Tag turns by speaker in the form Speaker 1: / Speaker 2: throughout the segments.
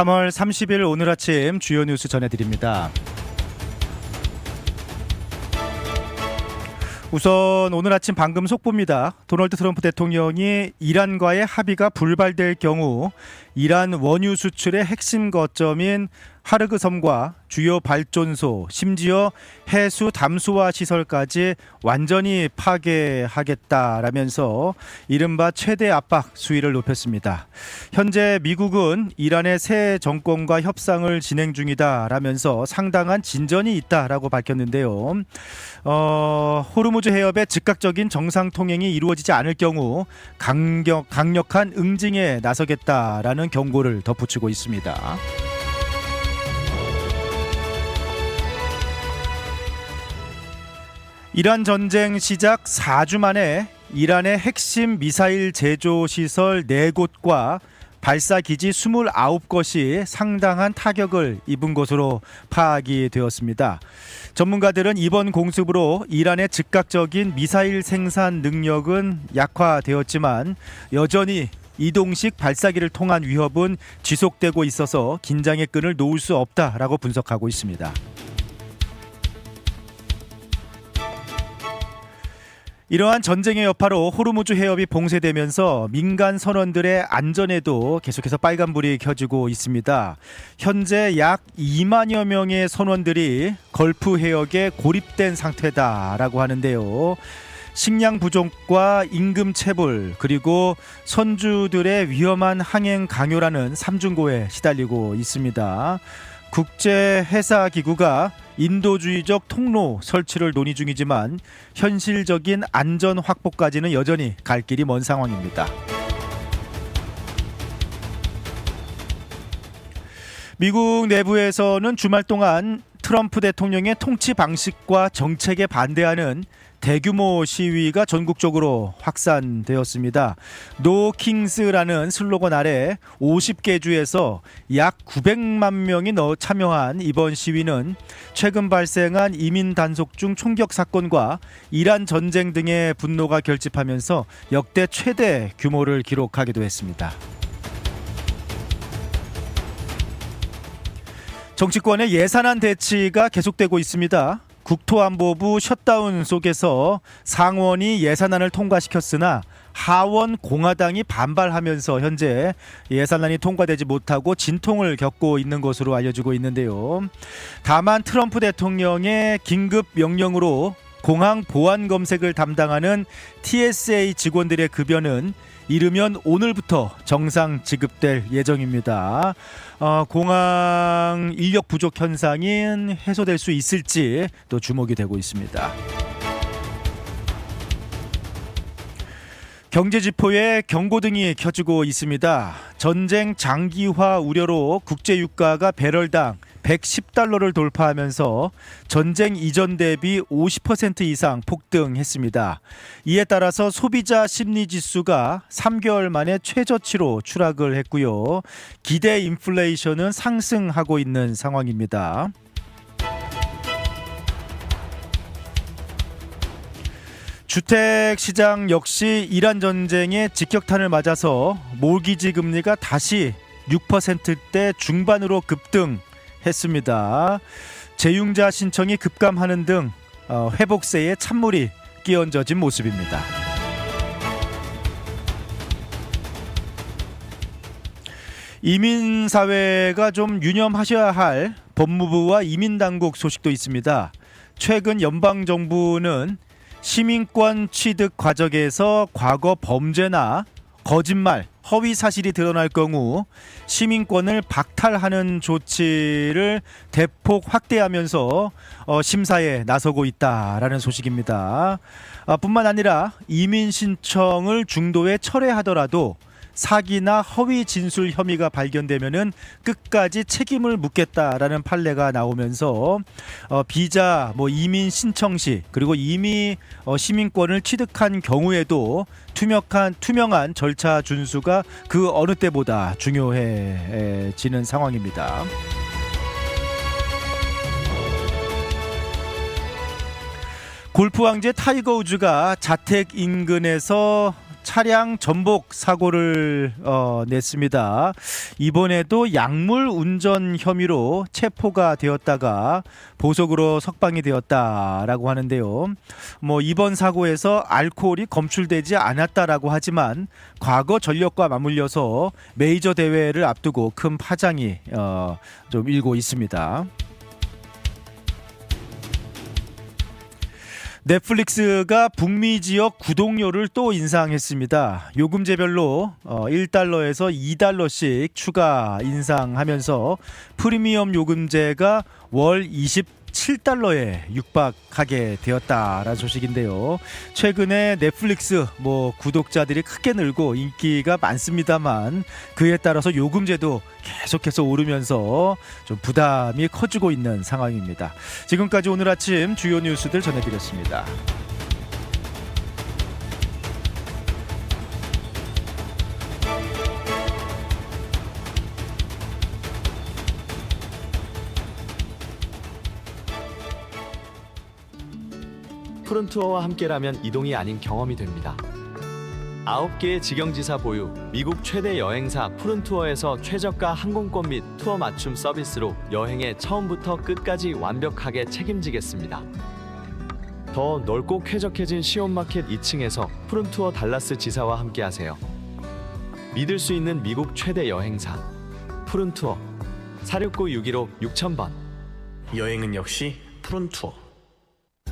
Speaker 1: 3월 30일 오늘 아침 주요 뉴스 전해드립니다. 우선 오늘 아침 방금 속보입니다. 도널드 트럼프 대통령이 이란과의 합의가 불발될 경우 이란 원유 수출의 핵심 거점인 하르그 섬과 주요 발전소, 심지어 해수 담수화 시설까지 완전히 파괴하겠다라면서 이른바 최대 압박 수위를 높였습니다. 현재 미국은 이란의 새 정권과 협상을 진행 중이다라면서 상당한 진전이 있다라고 밝혔는데요. 호르무즈 해협의 즉각적인 정상 통행이 이루어지지 않을 경우 강력한 응징에 나서겠다라는 경고를 덧붙이고 있습니다. 이란 전쟁 시작 4주 만에 이란의 핵심 미사일 제조 시설 4곳과 발사 기지 29곳이 상당한 타격을 입은 것으로 파악이 되었습니다. 전문가들은 이번 공습으로 이란의 즉각적인 미사일 생산 능력은 약화되었지만 여전히 이동식 발사기를 통한 위협은 지속되고 있어서 긴장의 끈을 놓을 수 없다라고 분석하고 있습니다. 이러한 전쟁의 여파로 호르무즈 해협이 봉쇄되면서 민간 선원들의 안전에도 계속해서 빨간불이 켜지고 있습니다. 현재 약 2만여 명의 선원들이 걸프 해역에 고립된 상태다라고 하는데요. 식량 부족과 임금 체불 그리고 선주들의 위험한 항행 강요라는 삼중고에 시달리고 있습니다. 국제해사기구가 인도주의적 통로 설치를 논의 중이지만 현실적인 안전 확보까지는 여전히 갈 길이 먼 상황입니다. 미국 내부에서는 주말 동안 트럼프 대통령의 통치 방식과 정책에 반대하는 대규모 시위가 전국적으로 확산되었습니다. 노 킹스라는 슬로건 아래 50개 주에서 약 900만 명이 참여한 이번 시위는 최근 발생한 이민 단속 중 총격 사건과 이란 전쟁 등의 분노가 결집하면서 역대 최대 규모를 기록하기도 했습니다. 정치권의 예산안 대치가 계속되고 있습니다. 국토안보부 셧다운 속에서 상원이 예산안을 통과시켰으나 하원 공화당이 반발하면서 현재 예산안이 통과되지 못하고 진통을 겪고 있는 것으로 알려지고 있는데요. 다만 트럼프 대통령의 긴급 명령으로 공항 보안 검색을 담당하는 TSA 직원들의 급여는 이르면 오늘부터 정상 지급될 예정입니다. 공항 인력 부족 현상이 해소될 수 있을지 또 주목이 되고 있습니다. 경제지표에 경고등이 켜지고 있습니다. 전쟁 장기화 우려로 국제유가가 배럴당 110달러를 돌파하면서 전쟁 이전 대비 50% 이상 폭등했습니다. 이에 따라서 소비자 심리지수가 3개월 만에 최저치로 추락을 했고요. 기대 인플레이션은 상승하고 있는 상황입니다. 주택시장 역시 이란 전쟁의 직격탄을 맞아서 모기지 금리가 다시 6%대 중반으로 급등했습니다. 재융자 신청이 급감하는 등 회복세에 찬물이 끼얹어진 모습입니다. 이민사회가 좀 유념하셔야 할 법무부와 이민당국 소식도 있습니다. 최근 연방정부는 시민권 취득 과정에서 과거 범죄나 거짓말, 허위 사실이 드러날 경우 시민권을 박탈하는 조치를 대폭 확대하면서 심사에 나서고 있다라는 소식입니다. 뿐만 아니라 이민 신청을 중도에 철회하더라도 사기나 허위 진술 혐의가 발견되면은 끝까지 책임을 묻겠다라는 판례가 나오면서 비자 이민 신청 시 그리고 이미 시민권을 취득한 경우에도 투명한 절차 준수가 그 어느 때보다 중요해지는 상황입니다. 골프 왕제 타이거 우즈가 자택 인근에서 차량 전복 사고를 냈습니다. 이번에도 약물 운전 혐의로 체포가 되었다가 보석으로 석방이 되었다라고 하는데요. 뭐 이번 사고에서 알코올이 검출되지 않았다라고 하지만 과거 전력과 맞물려서 메이저 대회를 앞두고 큰 파장이 좀 일고 있습니다. 넷플릭스가 북미 지역 구독료를 또 인상했습니다. 요금제별로 1달러에서 2달러씩 추가 인상하면서 프리미엄 요금제가 월 27달러에 육박하게 되었다라는 소식인데요. 최근에 넷플릭스 구독자들이 크게 늘고 인기가 많습니다만 그에 따라서 요금제도 계속해서 오르면서 좀 부담이 커지고 있는 상황입니다. 지금까지 오늘 아침 주요 뉴스들 전해드렸습니다.
Speaker 2: 푸른투어와 함께라면 이동이 아닌 경험이 됩니다. 9개의 직영지사 보유, 미국 최대 여행사 푸른투어에서 최저가 항공권 및 투어 맞춤 서비스로 여행의 처음부터 끝까지 완벽하게 책임지겠습니다. 더 넓고 쾌적해진 시온마켓 2층에서 푸른투어 달라스 지사와 함께하세요. 믿을 수 있는 미국 최대 여행사 푸른투어 469-615-6000번.
Speaker 3: 여행은 역시 푸른투어.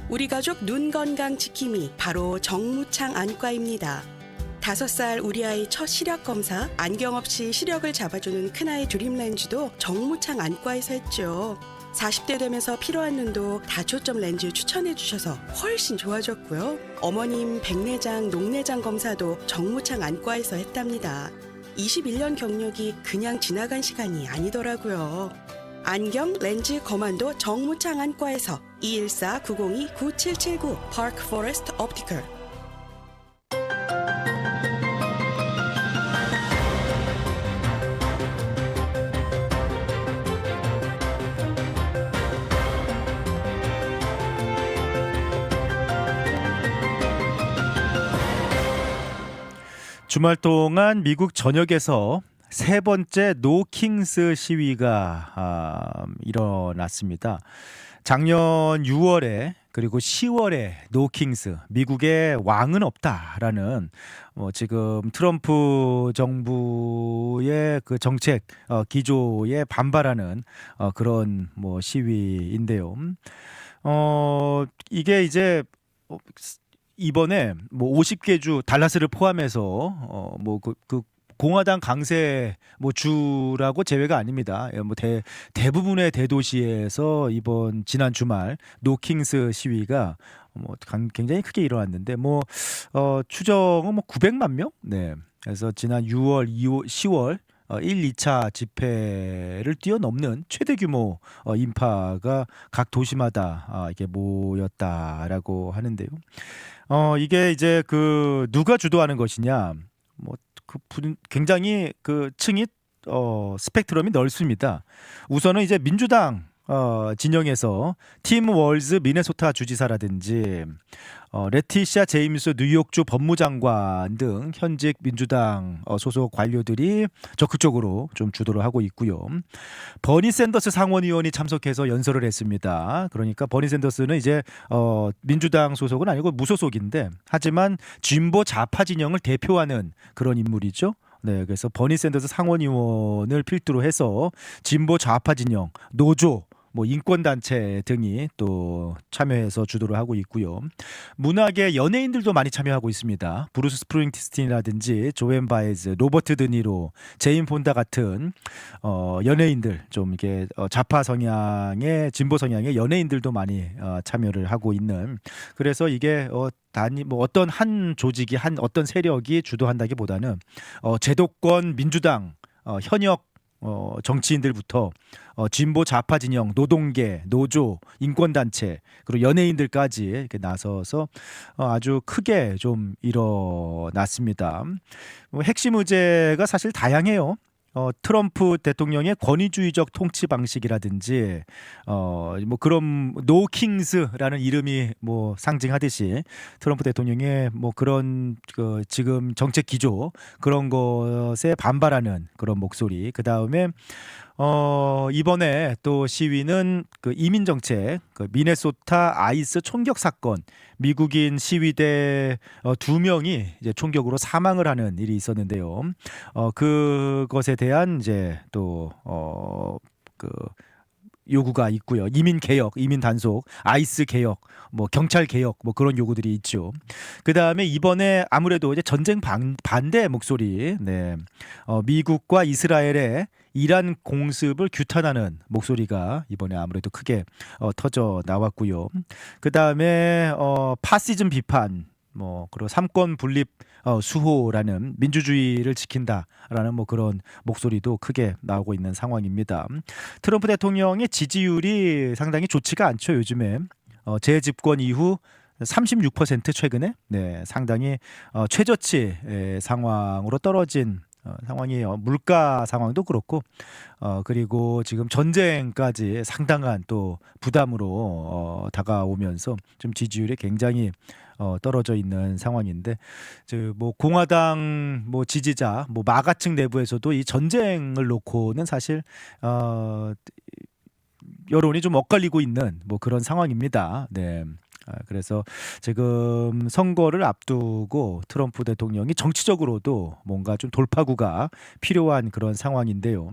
Speaker 4: 우리 가족 눈 건강 지킴이 바로 정무창 안과입니다. 5살 우리 아이 첫 시력 검사, 안경 없이 시력을 잡아주는 큰아이 드림렌즈도 정무창 안과에서 했죠. 40대 되면서 필요한 눈도 다초점 렌즈 추천해 주셔서 훨씬 좋아졌고요. 어머님 백내장, 녹내장 검사도 정무창 안과에서 했답니다. 21년 경력이 그냥 지나간 시간이 아니더라고요. 안경, 렌즈, 거만도 정무창 안과에서 214-902-9779 파크 포레스트 옵티컬.
Speaker 1: 주말 동안 미국 전역에서 세 번째 노킹스 시위가 일어났습니다. 작년 6월에 그리고 10월에 노킹스, 미국의 왕은 없다라는 지금 트럼프 정부의 그 정책 기조에 반발하는 그런 시위인데요. 이게 이제 이번에 50개 주 달라스를 포함해서 그 공화당 강세 주라고 제외가 아닙니다. 대부분의 대도시에서 이번 지난 주말 노킹스 시위가 굉장히 크게 일어났는데 추정은 900만 명? 네. 그래서 지난 6월, 2월, 10월 1, 2차 집회를 뛰어넘는 최대 규모 인파가 각 도시마다 이렇게 모였다라고 하는데요. 이게 이제 누가 주도하는 것이냐? 굉장히 층이 스펙트럼이 넓습니다. 우선은 이제 민주당 진영에서 팀 월즈 미네소타 주지사라든지 레티시아 제임스 뉴욕주 법무장관 등 현직 민주당 소속 관료들이 적극적으로 좀 주도를 하고 있고요. 버니 샌더스 상원의원이 참석해서 연설을 했습니다. 그러니까 버니 샌더스는 이제 민주당 소속은 아니고 무소속인데 하지만 진보 좌파 진영을 대표하는 그런 인물이죠. 네, 그래서 버니 샌더스 상원의원을 필두로 해서 진보 좌파 진영, 노조, 인권단체 등이 또 참여해서 주도를 하고 있고요. 문학의 연예인들도 많이 참여하고 있습니다. 브루스 스프링스틴이라든지 조앤 바에즈, 로버트 드니로, 제인 폰다 같은 연예인들, 좀 이게 좌파 성향의 진보 성향의 연예인들도 많이 참여를 하고 있는. 그래서 이게 어떤 한 조직이 어떤 세력이 주도한다기보다는 제도권 민주당 현역 정치인들부터 진보 좌파 진영, 노동계, 노조, 인권단체 그리고 연예인들까지 이렇게 나서서 아주 크게 좀 일어났습니다. 핵심 의제가 사실 다양해요. 트럼프 대통령의 권위주의적 통치 방식이라든지 뭐 그런 노 킹스라는 이름이 뭐 상징하듯이 트럼프 대통령의 뭐 그런 그 지금 정책 기조 그런 것에 반발하는 그런 목소리. 그다음에 이번에 또 시위는 그 이민 정책, 그 미네소타 아이스 총격 사건, 미국인 시위대 2명이 이제 총격으로 사망을 하는 일이 있었는데요. 그것에 대한 이제 또 그 요구가 있고요. 이민 개혁, 이민 단속, 아이스 개혁, 뭐 경찰 개혁, 뭐 그런 요구들이 있죠. 그 다음에 이번에 아무래도 이제 전쟁 반대 목소리, 네, 미국과 이스라엘의 이란 공습을 규탄하는 목소리가 이번에 아무래도 크게 터져 나왔고요. 그 다음에 파시즘 비판, 뭐 그리고 삼권 분립 수호라는 민주주의를 지킨다라는 뭐 그런 목소리도 크게 나오고 있는 상황입니다. 트럼프 대통령의 지지율이 상당히 좋지가 않죠. 요즘에 재집권 이후 36% 최근에 네, 상당히 최저치 상황으로 떨어진 상황이 물가 상황도 그렇고 그리고 지금 전쟁까지 상당한 또 부담으로 다가오면서 좀 지지율이 굉장히 떨어져 있는 상황인데 뭐 공화당 뭐 지지자 뭐 마가층 내부에서도 이 전쟁을 놓고는 사실 여론이 좀 엇갈리고 있는 뭐 그런 상황입니다. 네. 그래서 지금 선거를 앞두고 트럼프 대통령이 정치적으로도 뭔가 좀 돌파구가 필요한 그런 상황인데요.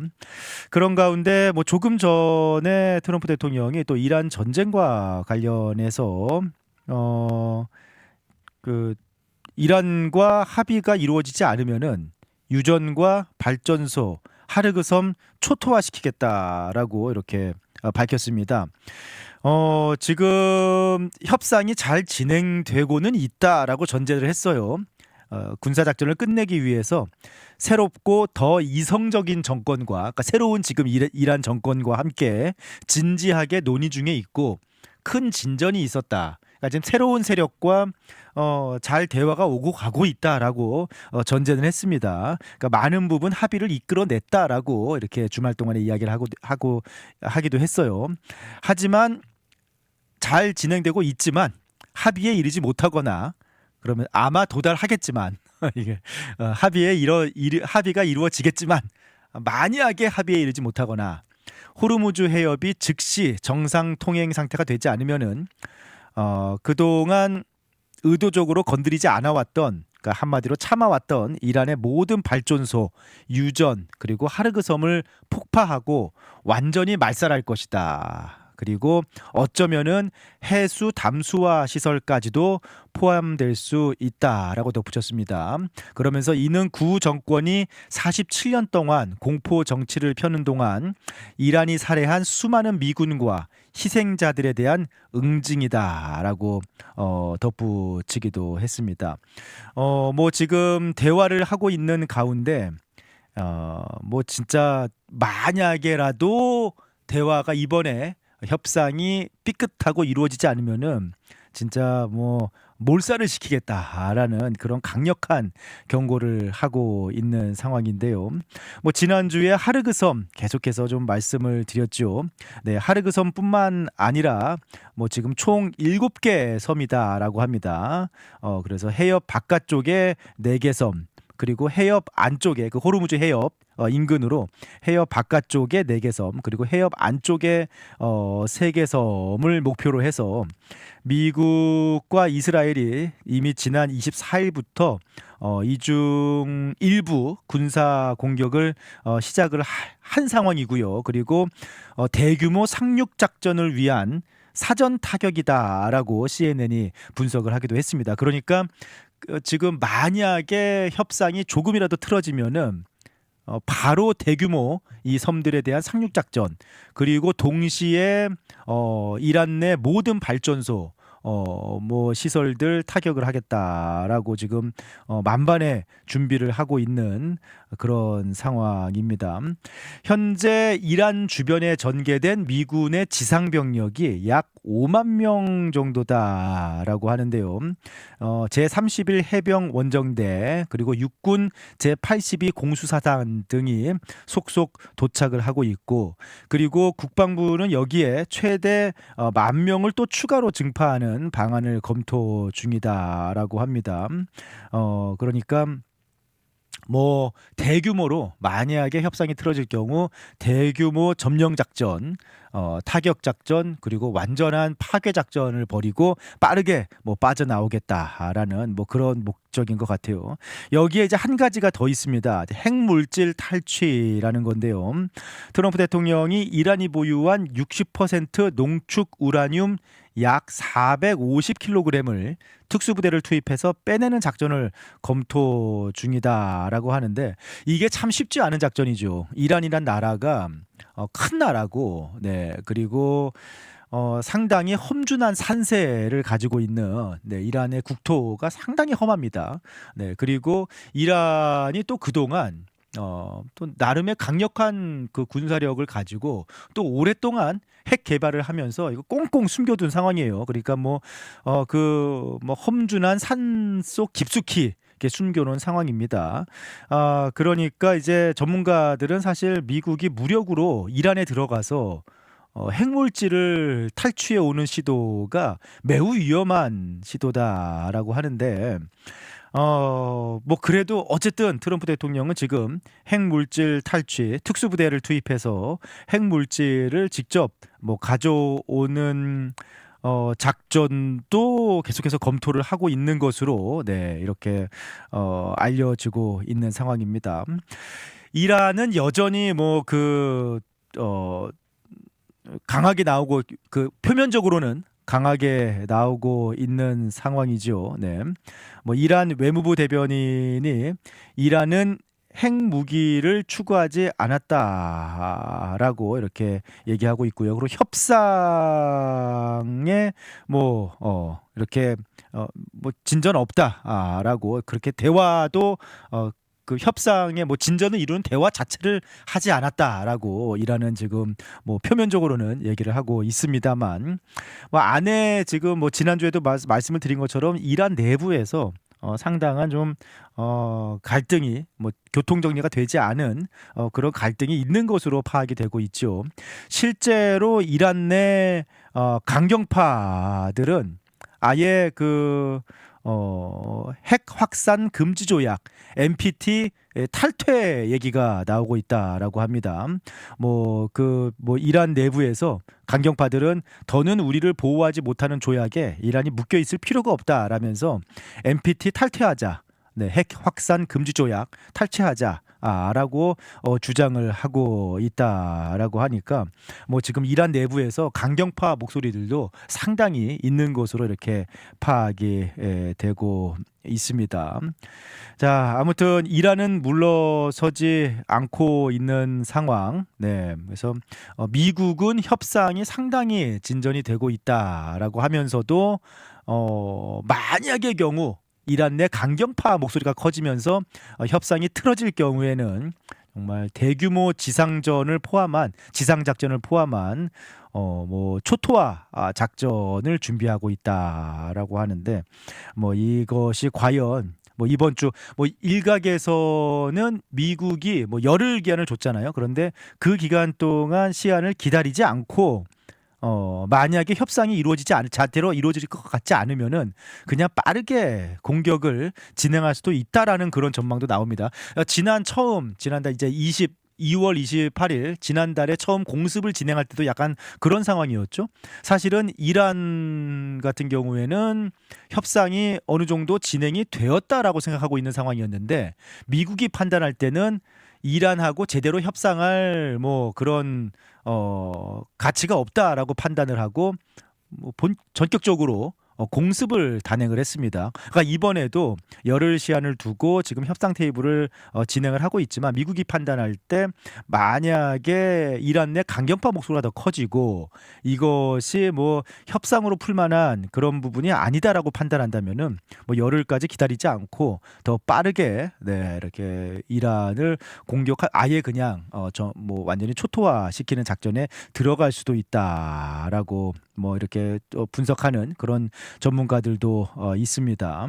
Speaker 1: 그런 가운데 뭐 조금 전에 트럼프 대통령이 또 이란 전쟁과 관련해서 그 이란과 합의가 이루어지지 않으면은 유전과 발전소 하르그섬 초토화시키겠다라고 이렇게 밝혔습니다. 지금 협상이 잘 진행되고는 있다라고 전제를 했어요. 군사작전을 끝내기 위해서 새롭고 더 이성적인 정권과 그러니까 새로운 지금 이란 정권과 함께 진지하게 논의 중에 있고 큰 진전이 있었다. 그러니까 지금 새로운 세력과 잘 대화가 오고 가고 있다라고 전제는 했습니다. 그러니까 많은 부분 합의를 이끌어냈다라고 이렇게 주말 동안에 이야기를 하기도 했어요. 하지만 잘 진행되고 있지만 합의에 이르지 못하거나 그러면 아마 도달하겠지만 이게 합의가 이루어지겠지만 만약에 합의에 이르지 못하거나 호르무즈 해협이 즉시 정상 통행 상태가 되지 않으면은 그동안 의도적으로 건드리지 않아왔던 그러니까 한마디로 참아왔던 이란의 모든 발전소, 유전 그리고 하르그섬을 폭파하고 완전히 말살할 것이다. 그리고 어쩌면은 해수 담수화 시설까지도 포함될 수 있다라고 덧붙였습니다. 그러면서 이는 구 정권이 47년 동안 공포 정치를 펴는 동안 이란이 살해한 수많은 미군과 희생자들에 대한 응징이다라고 덧붙이기도 했습니다. 뭐 지금 대화를 하고 있는 가운데 뭐 진짜 만약에라도 대화가 이번에 협상이 삐끗하고 이루어지지 않으면은 진짜 뭐 몰살을 시키겠다라는 그런 강력한 경고를 하고 있는 상황인데요. 뭐 지난주에 하르그섬 계속해서 좀 말씀을 드렸죠. 네, 하르그섬뿐만 아니라 뭐 지금 총 7개 섬이다라고 합니다. 그래서 해협 바깥쪽에 4개 섬 그리고 해협 안쪽에 그 호르무즈 해협 인근으로 해협 바깥쪽에 4개 섬 그리고 해협 안쪽에 3개 섬을 목표로 해서 미국과 이스라엘이 이미 지난 24일부터 이 중 일부 군사 공격을 시작을 한 상황이고요. 그리고 대규모 상륙 작전을 위한 사전 타격이다라고 CNN이 분석을 하기도 했습니다. 그러니까 지금 만약에 협상이 조금이라도 틀어지면은 바로 대규모 이 섬들에 대한 상륙 작전 그리고 동시에 이란 내 모든 발전소 뭐 시설들 타격을 하겠다라고 지금 만반의 준비를 하고 있는 그런 상황입니다. 현재 이란 주변에 전개된 미군의 지상 병력이 약 5만 명 정도다라고 하는데요. 제31 해병 원정대 그리고 육군 제82 공수사단 등이 속속 도착을 하고 있고, 그리고 국방부는 여기에 최대 10,000명을 또 추가로 증파하는 방안을 검토 중이다라고 합니다. 그러니까 뭐 대규모로 만약에 협상이 틀어질 경우 대규모 점령 작전, 타격 작전, 그리고 완전한 파괴 작전을 벌이고 빠르게 뭐 빠져나오겠다라는 뭐 그런 목적인 것 같아요. 여기에 이제 한 가지가 더 있습니다. 핵물질 탈취라는 건데요. 트럼프 대통령이 이란이 보유한 60% 농축 우라늄 약 450kg을 특수부대를 투입해서 빼내는 작전을 검토 중이다라고 하는데, 이게 참 쉽지 않은 작전이죠. 이란이란 나라가 큰 나라고, 네, 그리고 상당히 험준한 산세를 가지고 있는, 네, 이란의 국토가 상당히 험합니다. 네, 그리고 이란이 또 그동안 또 나름의 강력한 그 군사력을 가지고 또 오랫동안 핵 개발을 하면서 이거 꽁꽁 숨겨둔 상황이에요. 그러니까 뭐 험준한 산속 깊숙이 이렇게 숨겨놓은 상황입니다. 그러니까 이제 전문가들은 사실 미국이 무력으로 이란에 들어가서 핵물질을 탈취해 오는 시도가 매우 위험한 시도다라고 하는데, 뭐 그래도 어쨌든 트럼프 대통령은 지금 핵물질 탈취 특수부대를 투입해서 핵물질을 직접 뭐 가져오는 작전도 계속해서 검토를 하고 있는 것으로, 네, 이렇게 알려지고 있는 상황입니다. 이란은 여전히 강하게 나오고, 그 표면적으로는 강하게 나오고 있는 상황이죠. 네. 뭐 이란 외무부 대변인이 이란은 핵무기를 추구하지 않았다라고 이렇게 얘기하고 있고요. 그리고 협상에 이렇게 진전 없다라고, 그렇게 대화도 그 협상의 뭐 진전을 이루는 대화 자체를 하지 않았다라고 이란은 지금 뭐 표면적으로는 얘기를 하고 있습니다만, 뭐 안에 지금 뭐 지난주에도 말씀을 드린 것처럼 이란 내부에서 상당한 좀 갈등이, 뭐 교통 정리가 되지 않은 그런 갈등이 있는 것으로 파악이 되고 있죠. 실제로 이란 내 강경파들은 아예 핵 확산 금지 조약 NPT 탈퇴 얘기가 나오고 있다라고 합니다. 이란 내부에서 강경파들은 더는 우리를 보호하지 못하는 조약에 이란이 묶여 있을 필요가 없다라면서 NPT 탈퇴하자, 네, 핵 확산 금지 조약 탈퇴하자. 라고 주장을 하고 있다라고 하니까, 뭐 지금 이란 내부에서 강경파 목소리들도 상당히 있는 것으로 이렇게 파악이 되고 있습니다. 자, 아무튼 이란은 물러서지 않고 있는 상황. 네, 그래서 미국은 협상이 상당히 진전이 되고 있다라고 하면서도 만약의 경우 이란 내 강경파 목소리가 커지면서 협상이 틀어질 경우에는 정말 대규모 지상작전을 포함한 초토화 작전을 준비하고 있다라고 하는데, 뭐 이것이 과연 뭐 이번 주 뭐 일각에서는 미국이 뭐 열흘 기한을 줬잖아요. 그런데 그 기간 동안 시한을 기다리지 않고 만약에 협상이 자대로 이루어질 것 같지 않으면은 그냥 빠르게 공격을 진행할 수도 있다라는 그런 전망도 나옵니다. 지난달 이제 2월 28일 지난달에 처음 공습을 진행할 때도 약간 그런 상황이었죠. 사실은 이란 같은 경우에는 협상이 어느 정도 진행이 되었다라고 생각하고 있는 상황이었는데, 미국이 판단할 때는 이란하고 제대로 협상할 뭐 그런 가치가 없다라고 판단을 하고 전격적으로 공습을 단행을 했습니다. 그러니까 이번에도 열흘 시한을 두고 지금 협상 테이블을 진행을 하고 있지만 미국이 판단할 때 만약에 이란 내 강경파 목소리가 더 커지고 이것이 뭐 협상으로 풀만한 그런 부분이 아니다라고 판단한다면은 뭐 열흘까지 기다리지 않고 더 빠르게 이렇게 이란을 아예 그냥 뭐 완전히 초토화시키는 작전에 들어갈 수도 있다라고 뭐 이렇게 분석하는 그런 전문가들도 있습니다.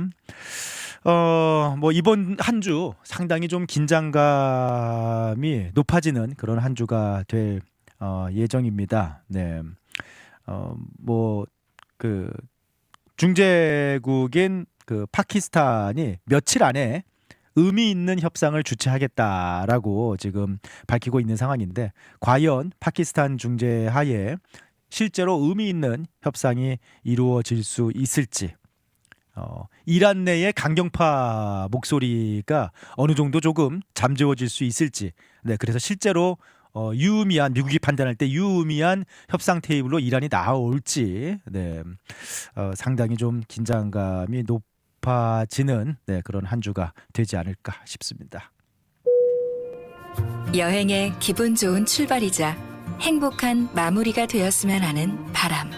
Speaker 1: 뭐 이번 한 주 상당히 좀 긴장감이 높아지는 그런 한 주가 될 예정입니다. 네. 뭐 그 중재국인 그 파키스탄이 며칠 안에 의미 있는 협상을 주최하겠다라고 지금 밝히고 있는 상황인데 과연 파키스탄 중재 하에 실제로 의미 있는 협상이 이루어질 수 있을지 이란 내의 강경파 목소리가 어느 정도 조금 잠재워질 수 있을지 그래서 실제로 유의미한 미국이 판단할 때 유의미한 협상 테이블로 이란이 나올지 상당히 좀 긴장감이 높아지는 그런 한 주가 되지 않을까 싶습니다.
Speaker 5: 여행의 기분 좋은 출발이자 행복한 마무리가 되었으면 하는 바람.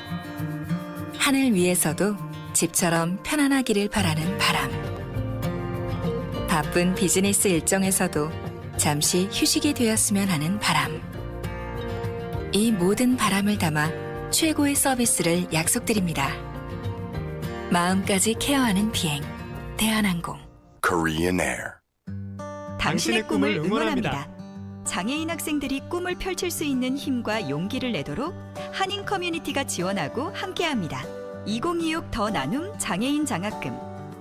Speaker 5: 하늘 위에서도 집처럼 편안하기를 바라는 바람. 바쁜 비즈니스 일정에서도 잠시 휴식이 되었으면 하는 바람. 이 모든 바람을 담아 최고의 서비스를 약속드립니다. 마음까지 케어하는 비행, 대한항공.
Speaker 6: Korean Air.
Speaker 7: 당신의 꿈을 응원합니다. 장애인 학생들이 꿈을 펼칠 수 있는 힘과 용기를 내도록 한인 커뮤니티가 지원하고 함께합니다. 2026 더 나눔 장애인 장학금.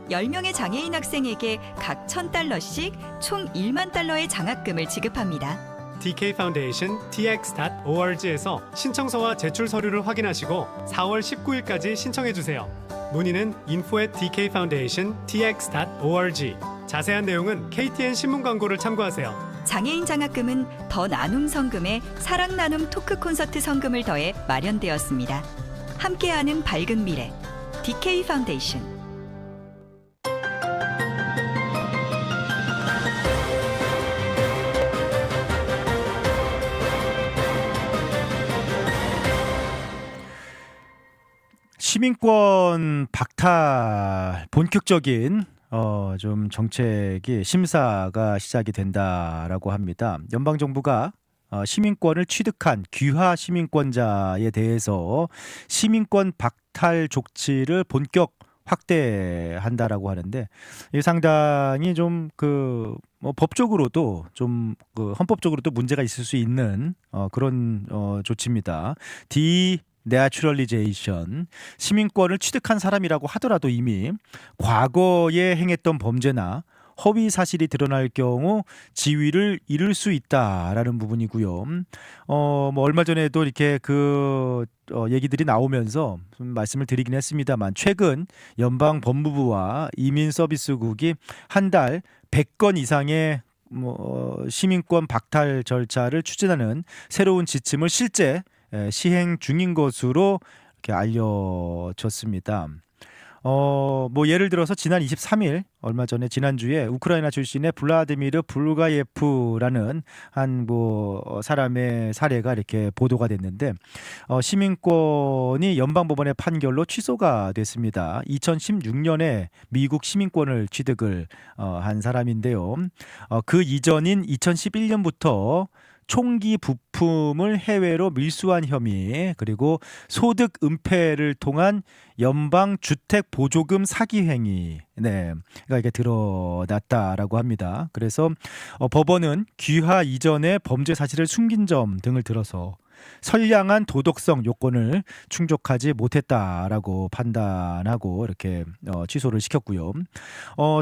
Speaker 7: 10명의 장애인 학생에게 각 $1,000씩 총 1만 달러의 장학금을 지급합니다.
Speaker 8: DK 파운데이션 tx.org에서 신청서와 제출 서류를 확인하시고 4월 19일까지 신청해 주세요. 문의는 info@dkfoundationtx.org. 자세한 내용은 KTN 신문 광고를 참고하세요.
Speaker 7: 장애인 장학금은 더 나눔 성금에 사랑 나눔 토크 콘서트 성금을 더해 마련되었습니다. 함께하는 밝은 미래 DK 파운데이션.
Speaker 1: 시민권 박탈 본격적인 좀 정책이 심사가 시작이 된다라고 합니다. 연방 정부가 시민권을 취득한 귀화 시민권자에 대해서 시민권 박탈 조치를 본격 확대한다라고 하는데 이 상당히 좀 뭐 법적으로도 좀 헌법적으로도 문제가 있을 수 있는 그런 조치입니다. 내추럴리제이션 시민권을 취득한 사람이라고 하더라도 이미 과거에 행했던 범죄나 허위 사실이 드러날 경우 지위를 잃을 수 있다라는 부분이고요. 뭐 얼마 전에도 이렇게 얘기들이 나오면서 좀 말씀을 드리긴 했습니다만 최근 연방 법무부와 이민 서비스국이 한 달 100건 이상의 시민권 박탈 절차를 추진하는 새로운 지침을 실제 시행 중인 것으로 이렇게 알려졌습니다. 뭐 예를 들어서 지난 23일 얼마 전에 지난주에 우크라이나 출신의 블라디미르 불가예프라는 한 사람의 사례가 이렇게 보도가 됐는데 시민권이 연방법원의 판결로 취소가 됐습니다. 2016년에 미국 시민권을 취득을 한 사람인데요. 그 이전인 2011년부터 총기 부품을 해외로 밀수한 혐의 그리고 소득 은폐를 통한 연방 주택 보조금 사기 행위 그러니까 이게 드러났다라고 합니다. 그래서 법원은 귀화 이전의 범죄 사실을 숨긴 점 등을 들어서 선량한 도덕성 요건을 충족하지 못했다라고 판단하고 이렇게 취소를 시켰고요.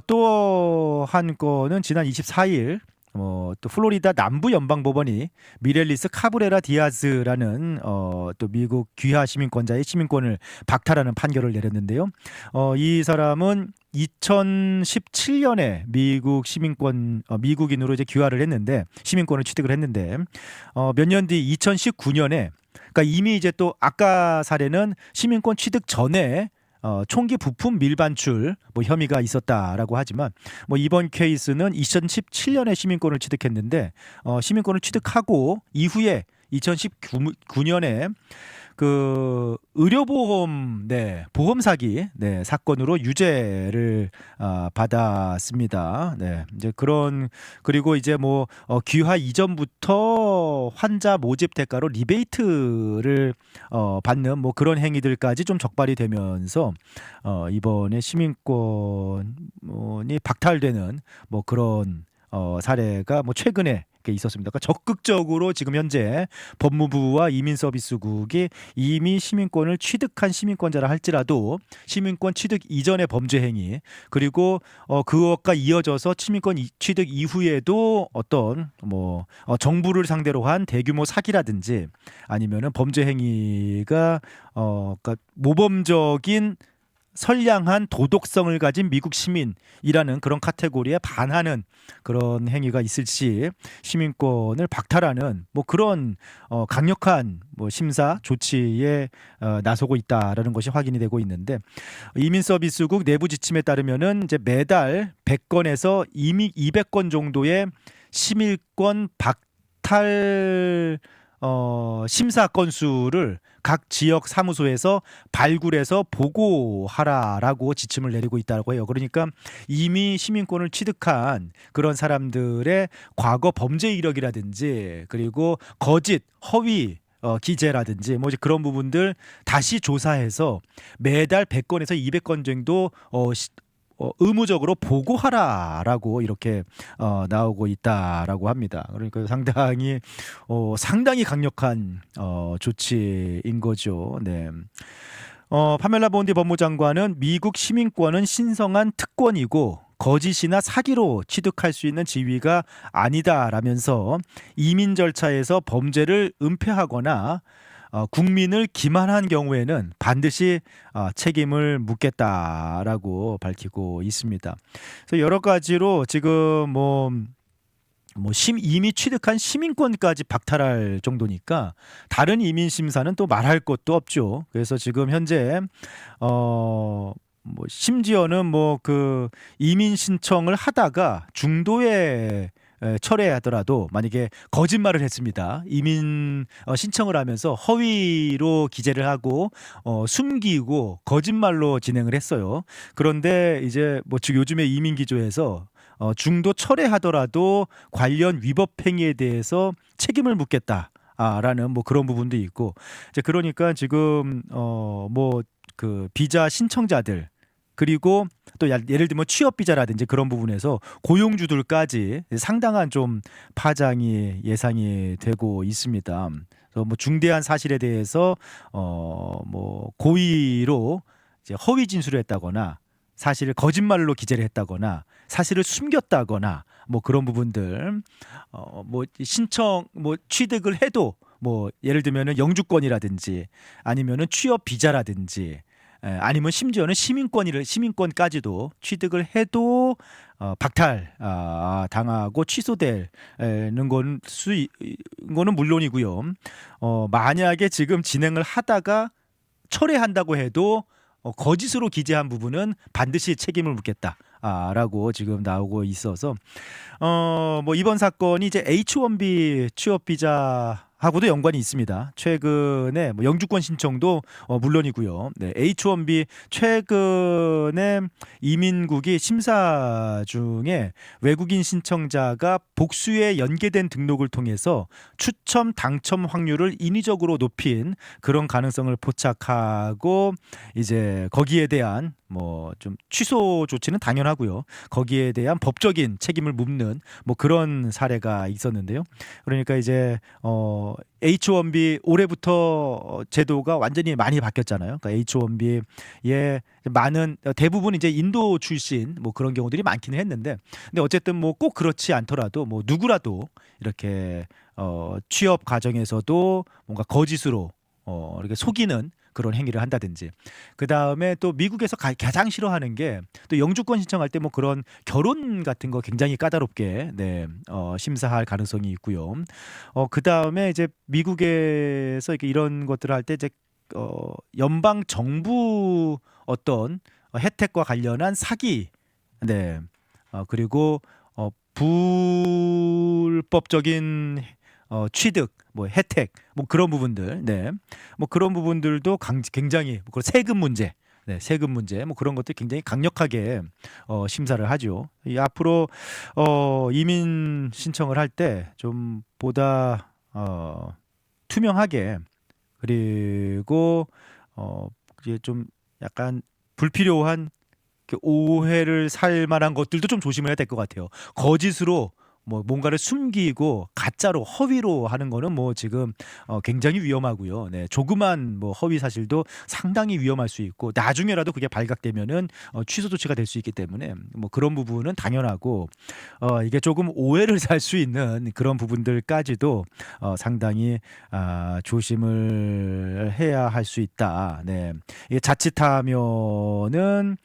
Speaker 1: 또 한 건은 지난 24일 또 플로리다 남부 연방법원이 미렐리스 카브레라 디아즈라는 또 미국 귀화 시민권자의 시민권을 박탈하는 판결을 내렸는데요. 이 사람은 2017년에 미국 시민권 미국인으로 이제 귀화를 했는데 시민권을 취득을 했는데 몇 년 뒤 2019년에 그러니까 이미 이제 또 아까 사례는 시민권 취득 전에 총기 부품 밀반출 뭐 혐의가 있었다라고 하지만 뭐 이번 케이스는 2017년에 시민권을 취득했는데 시민권을 취득하고 이후에 2019년에 그 의료보험 보험 사기 사건으로 유죄를 받았습니다. 이제 그리고 이제 뭐 귀화 이전부터 환자 모집 대가로 리베이트를 받는 뭐 그런 행위들까지 좀 적발이 되면서 이번에 시민권이 박탈되는 뭐 그런 사례가 뭐 최근에 있었습니다. 그러니까 적극적으로 지금 현재 법무부와 이민서비스국이 이미 시민권을 취득한 시민권자라 할지라도 시민권 취득 이전의 범죄 행위 그리고 그것과 이어져서 시민권 취득 이후에도 어떤 뭐 정부를 상대로 한 대규모 사기라든지 아니면은 범죄 행위가 그러니까 모범적인 선량한 도덕성을 가진 미국 시민이라는 그런 카테고리에 반하는 그런 행위가 있을 시 시민권을 박탈하는 뭐 그런 강력한 뭐 심사 조치에 나서고 있다라는 것이 확인이 되고 있는데 이민서비스국 내부 지침에 따르면은 이제 매달 100건에서 이미 200건 정도의 시민권 박탈 심사 건수를 각 지역 사무소에서 발굴해서 보고하라라고 지침을 내리고 있다고 해요. 그러니까 이미 시민권을 취득한 그런 사람들의 과거 범죄 이력이라든지 그리고 거짓, 허위 기재라든지 뭐 이제 그런 부분들 다시 조사해서 매달 100건에서 200건 정도 의무적으로 보고하라라고 이렇게 나오고 있다라고 합니다. 그러니까 상당히 강력한 조치인 거죠. 네. 파멜라 본디 법무장관은 미국 시민권은 신성한 특권이고 거짓이나 사기로 취득할 수 있는 지위가 아니다라면서 이민 절차에서 범죄를 은폐하거나 국민을 기만한 경우에는 반드시 책임을 묻겠다라고 밝히고 있습니다. 그래서 여러 가지로 지금 이미 취득한 시민권까지 박탈할 정도니까 다른 이민 심사는 또 말할 것도 없죠. 그래서 지금 현재 심지어는 그 이민 신청을 하다가 중도에 철회하더라도 만약에 거짓말을 했습니다. 이민 신청을 하면서 허위로 기재를 하고 숨기고 거짓말로 진행을 했어요. 그런데 이제 즉 요즘에 이민 기조에서 중도 철회하더라도 관련 위법 행위에 대해서 책임을 묻겠다. 라는 뭐 그런 부분도 있고 이제 그러니까 지금 그 비자 신청자들 그리고 또 예를 들면 취업 비자라든지 그런 부분에서 고용주들까지 상당한 좀 파장이 예상이 되고 있습니다. 그래서 뭐 중대한 사실에 대해서 고의로 이제 허위 진술을 했다거나 사실을 거짓말로 기재를 했다거나 사실을 숨겼다거나 뭐 그런 부분들 신청 취득을 해도 예를 들면은 영주권이라든지 아니면은 취업 비자라든지 아니면 심지어는 시민권까지도 취득을 해도 박탈 당하고 취소되는 거는 물론이고요. 만약에 지금 진행을 하다가 철회한다고 해도 거짓으로 기재한 부분은 반드시 책임을 묻겠다. 라고 지금 나오고 있어서 이번 사건이 이제 H1B 취업 비자하고도 연관이 있습니다. 최근에 영주권 신청도 물론이고요. 네, H1B 최근에 이민국이 심사 중에 외국인 신청자가 복수에 연계된 등록을 통해서 추첨 당첨 확률을 인위적으로 높인 그런 가능성을 포착하고 이제 거기에 대한 좀 취소 조치는 당연하고요. 거기에 대한 법적인 책임을 묻는 그런 사례가 있었는데요. 그러니까 이제 H1B 올해부터 제도가 완전히 많이 바뀌었잖아요. 그러니까 H1B에 대부분 이제 인도 출신 그런 경우들이 많기는 했는데, 근데 어쨌든 꼭 그렇지 않더라도 누구라도 이렇게 취업 과정에서도 뭔가 거짓으로 이렇게 속이는 그런 행위를 한다든지, 그 다음에 또 미국에서 가장 싫어하는 게 또 영주권 신청할 때 그런 결혼 같은 거 굉장히 까다롭게 심사할 가능성이 있고요. 그 다음에 이제 미국에서 이런 것들을 할 때 이제 연방 정부 어떤 혜택과 관련한 사기, 네, 그리고 불법적인 취득, 뭐 혜택, 뭐 그런 부분들, 네, 뭐 그런 부분들도 굉장히 뭐 그런 세금 문제, 네, 세금 문제, 뭐 그런 것들 굉장히 강력하게 심사를 하죠. 이 앞으로 이민 신청을 할 때 좀 보다 투명하게, 그리고 이제 좀 약간 불필요한 오해를 살 만한 것들도 좀 조심을 해야 될 것 같아요. 거짓으로 뭐 뭔가를 숨기고 가짜로 허위로 하는 거는 뭐 지금 굉장히 위험하고요. 네, 조그만 뭐 허위 사실도 상당히 위험할 수 있고 나중에라도 그게 발각되면은 취소 조치가 될 수 있기 때문에 뭐 그런 부분은 당연하고 이게 조금 오해를 살 수 있는 그런 부분들까지도 상당히 조심을 해야 할 수 있다. 네, 이게 자칫하면은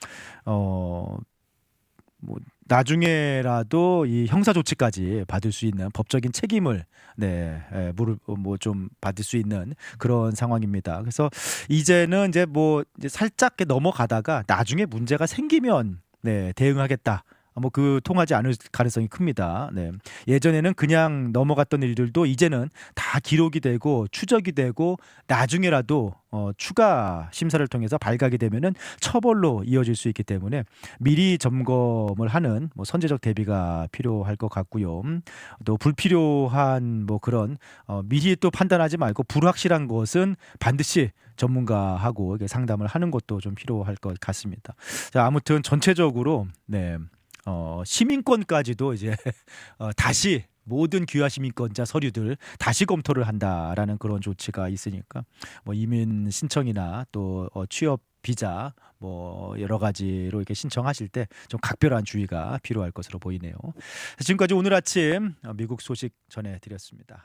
Speaker 1: 뭐 나중에라도 이 형사 조치까지 받을 수 있는 법적인 책임을 뭐 좀 받을 수 있는 그런 상황입니다. 그래서 이제는 이제 뭐 이제 살짝 넘어가다가 나중에 문제가 생기면 대응하겠다. 뭐 그 통하지 않을 가능성이 큽니다. 네. 예전에는 그냥 넘어갔던 일들도 이제는 다 기록이 되고 추적이 되고 나중에라도 추가 심사를 통해서 발각이 되면은 처벌로 이어질 수 있기 때문에 미리 점검을 하는 뭐 선제적 대비가 필요할 것 같고요. 또 불필요한 뭐 그런 미리 또 판단하지 말고 불확실한 것은 반드시 전문가하고 이렇게 상담을 하는 것도 좀 필요할 것 같습니다. 자, 아무튼 전체적으로 시민권까지도 이제 다시 모든 귀화 시민권자 서류들 다시 검토를 한다라는 그런 조치가 있으니까 뭐 이민 신청이나 또 취업 비자 뭐 여러 가지로 이렇게 신청하실 때 좀 각별한 주의가 필요할 것으로 보이네요. 지금까지 오늘 아침 미국 소식 전해드렸습니다.